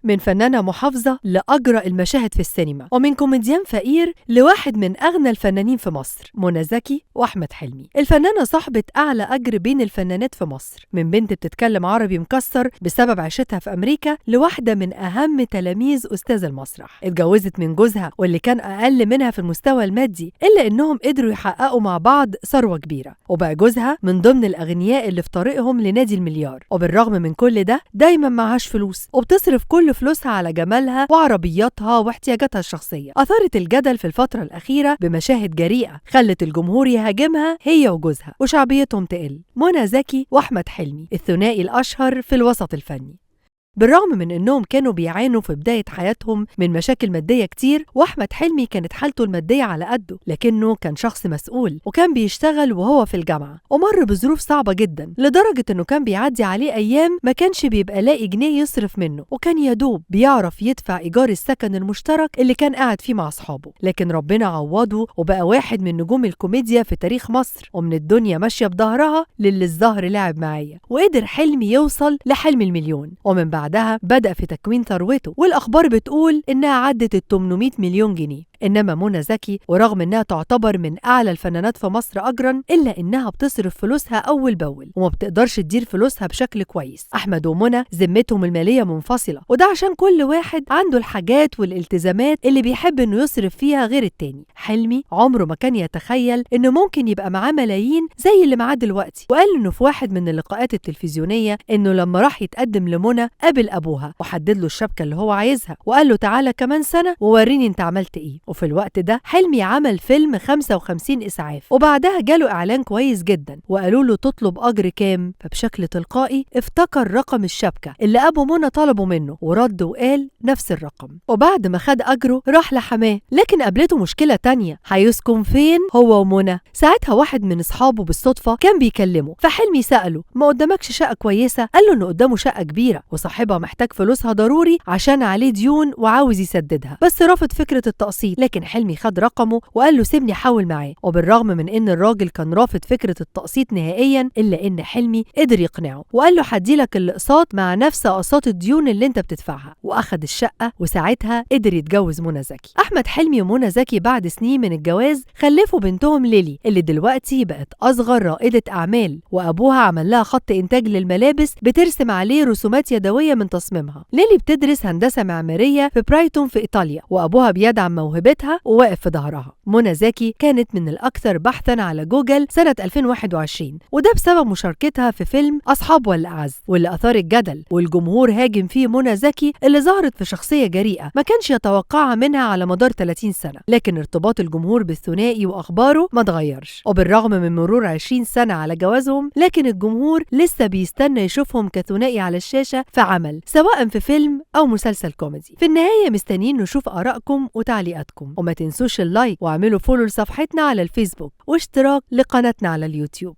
من فنانة محافظة لأجرأ المشاهد في السينما، ومن كوميديان فقير لواحد من أغنى الفنانين في مصر، منى زكي وأحمد حلمي. الفنانة صاحبة أعلى أجر بين الفنانات في مصر، من بنت بتتكلم عربي مكسر بسبب عيشتها في أمريكا لواحدة من أهم تلاميذ أستاذ المسرح. اتجوزت من جوزها واللي كان أقل منها في المستوى المادي، إلا إنهم قدروا يحققوا مع بعض ثروة كبيرة، وبقى جوزها من ضمن الأغنياء اللي في طريقهم لنادي المليار. وبالرغم من كل ده دايما معهاش فلوس، وبتصرف كل فلوسها على جمالها وعربياتها واحتياجاتها الشخصية. أثارت الجدل في الفترة الأخيرة بمشاهد جريئة خلت الجمهور يهاجمها هي وجوزها وشعبيتهم تقل. منى زكي وأحمد حلمي، الثنائي الأشهر في الوسط الفني. بالرغم من انهم كانوا بيعانوا في بداية حياتهم من مشاكل مادية كتير، واحمد حلمي كانت حالته المادية على قده، لكنه كان شخص مسؤول وكان بيشتغل وهو في الجامعة، ومر بظروف صعبة جدا لدرجة انه كان بيعدي عليه ايام ما كانش بيبقى لاقي جنيه يصرف منه، وكان يدوب بيعرف يدفع ايجار السكن المشترك اللي كان قاعد فيه مع اصحابه. لكن ربنا عوضه وبقى واحد من نجوم الكوميديا في تاريخ مصر، ومن الدنيا ماشية بظهرها للي الزهر لعب معايا، وقدر حلمي يوصل لحلم المليون. ومن بعدها بدأ في تكوين ثروته، والأخبار بتقول إنها عدت ال 800 مليون جنيه. إنما منى زكي ورغم إنها تعتبر من أعلى الفنانات في مصر أجراً، إلا إنها بتصرف فلوسها أول بأول وما بتقدرش تدير فلوسها بشكل كويس. أحمد ومنى ذمتهم المالية منفصلة، وده عشان كل واحد عنده الحاجات والالتزامات اللي بيحب إنه يصرف فيها غير التاني. حلمي عمره ما كان يتخيل إنه ممكن يبقى معاه ملايين زي اللي معاه دلوقتي، وقال إنه في واحد من اللقاءات التلفزيونية إنه لما راح يتقدم لمنى قابل أبوها وحدد له الشبكة اللي هو عايزها، وقال له تعالى كمان سنة ووريني أنت عملت إيه. وفي الوقت ده حلمي عمل فيلم 55 إسعاف، وبعدها جاله إعلان كويس جدا وقالوا له تطلب أجر كام، فبشكل تلقائي افتكر رقم الشبكة اللي أبو منى طلبه منه ورد وقال نفس الرقم. وبعد ما خد أجره راح لحماه، لكن قابلته مشكلة تانية، هيسكن فين هو ومنى؟ ساعتها واحد من أصحابه بالصدفة كان بيكلمه، فحلمي سأله ما قدامكش شقة كويسة؟ قال له إنه قدامه شقة كبيرة وصاحبها محتاج فلوسها ضروري عشان عليه ديون وعاوز يسددها، بس رافض فكرة التقسيط. لكن حلمي خد رقمه وقال له سيبني احاول معاه. وبالرغم من ان الراجل كان رافض فكرة التقسيط نهائيا، الا ان حلمي قدر يقنعه وقال له هديلك الاقساط مع نفس اقساط الديون اللي انت بتدفعها، واخد الشقة، وساعتها قدر يتجوز منى زكي. احمد حلمي ومنى زكي بعد سنين من الجواز خلفوا بنتهم ليلي اللي دلوقتي بقت اصغر رائدة اعمال، وابوها عمل لها خط انتاج للملابس بترسم عليه رسومات يدوية من تصميمها. ليلي بتدرس هندسة معمارية في برايتون في ايطاليا، وابوها بيدعم موهبتها وواقف في ظهرها. منى زكي كانت من الأكثر بحثاً على جوجل سنة 2021، وده بسبب مشاركتها في فيلم أصحاب ولا أعز، واللي أثار الجدل والجمهور هاجم فيه منى زكي اللي ظهرت في شخصية جريئة ما كانش يتوقعها منها على مدار 30 سنة. لكن ارتباط الجمهور بالثنائي وأخباره ما اتغيرش، وبالرغم من مرور 20 سنة على جوازهم، لكن الجمهور لسه بيستنى يشوفهم كثنائي على الشاشة في عمل، سواء في فيلم أو مسلسل كوميدي. في النهاية مستنيين نشوف آرائكم وتعليقاتكم، وما تنسوش اللايك واعملوا فولو لصفحتنا على الفيسبوك واشتراك لقناتنا على اليوتيوب.